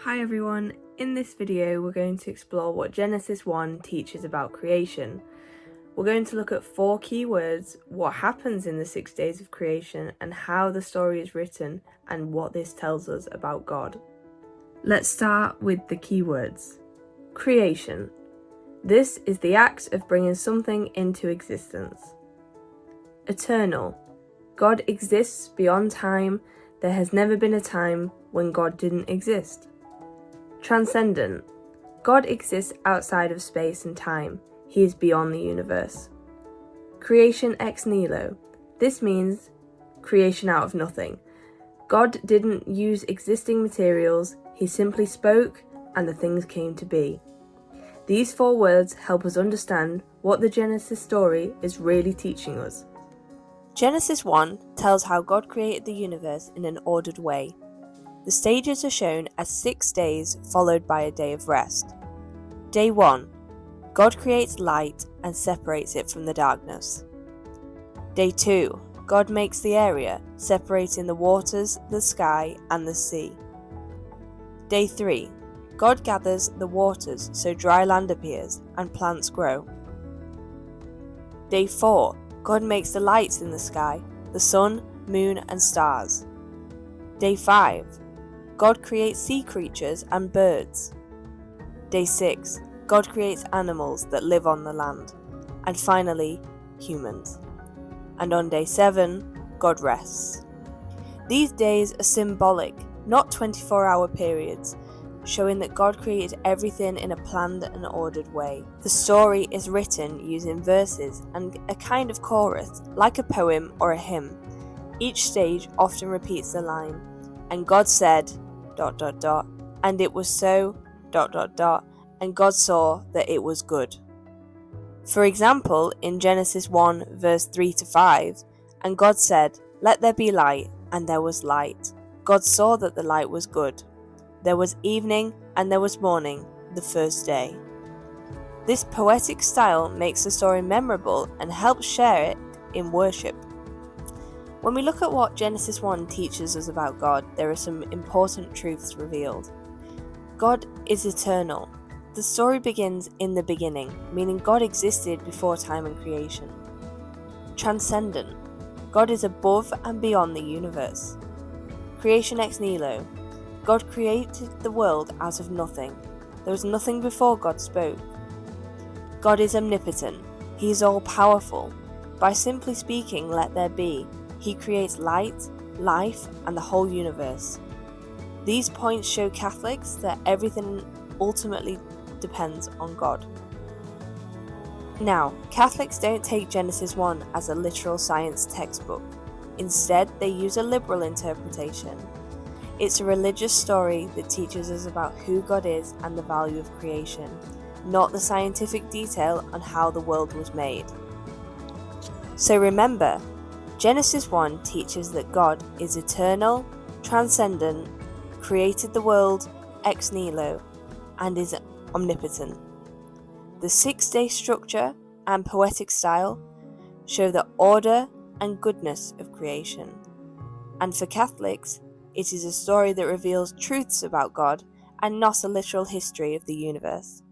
Hi everyone, in this video we're going to explore what Genesis 1 teaches about creation. We're going to look at 4 key words, what happens in the 6 days of creation and how the story is written and what this tells us about God. Let's start with the key words. Creation. This is the act of bringing something into existence. Eternal. God exists beyond time. There has never been a time when God didn't exist. Transcendent. God exists outside of space and time. He is beyond the universe. Creation ex nihilo. This means creation out of nothing. God didn't use existing materials. He simply spoke and the things came to be. These 4 words help us understand what the Genesis story is really teaching us. Genesis 1 tells how God created the universe in an ordered way. The stages are shown as 6 days followed by a day of rest. Day 1. God creates light and separates it from the darkness. Day 2. God makes the area, separating the waters, the sky, and the sea. Day 3. God gathers the waters so dry land appears and plants grow. Day 4. God makes the lights in the sky, the sun, moon, and stars. Day 5. God creates sea creatures and birds. Day 6. God creates animals that live on the land. And finally, humans. And on day 7, God rests. These days are symbolic, not 24-hour periods, showing that God created everything in a planned and ordered way. The story is written using verses and a kind of chorus, like a poem or a hymn. Each stage often repeats the line, "And God said, ... and it was so, ... and God saw that it was good." For example, in Genesis 1 verse 3-5, "And God said, let there be light, and there was light. God saw that the light was good. There was evening, and there was morning, the first day." This poetic style makes the story memorable and helps share it in worship. When we look at what Genesis 1 teaches us about God, there are some important truths revealed. God is eternal. The story begins in the beginning, meaning God existed before time and creation. Transcendent. God is above and beyond the universe. Creation ex nihilo. God created the world out of nothing. There was nothing before God spoke. God is omnipotent. He is all-powerful. By simply speaking, "Let there be," He creates light, life, and the whole universe. These points show Catholics that everything ultimately depends on God. Now, Catholics don't take Genesis 1 as a literal science textbook. Instead, they use a liberal interpretation. It's a religious story that teaches us about who God is and the value of creation, not the scientific detail on how the world was made. So remember, Genesis 1 teaches that God is eternal, transcendent, created the world ex nihilo, and is omnipotent. The 6-day structure and poetic style show the order and goodness of creation. And for Catholics, it is a story that reveals truths about God and not a literal history of the universe.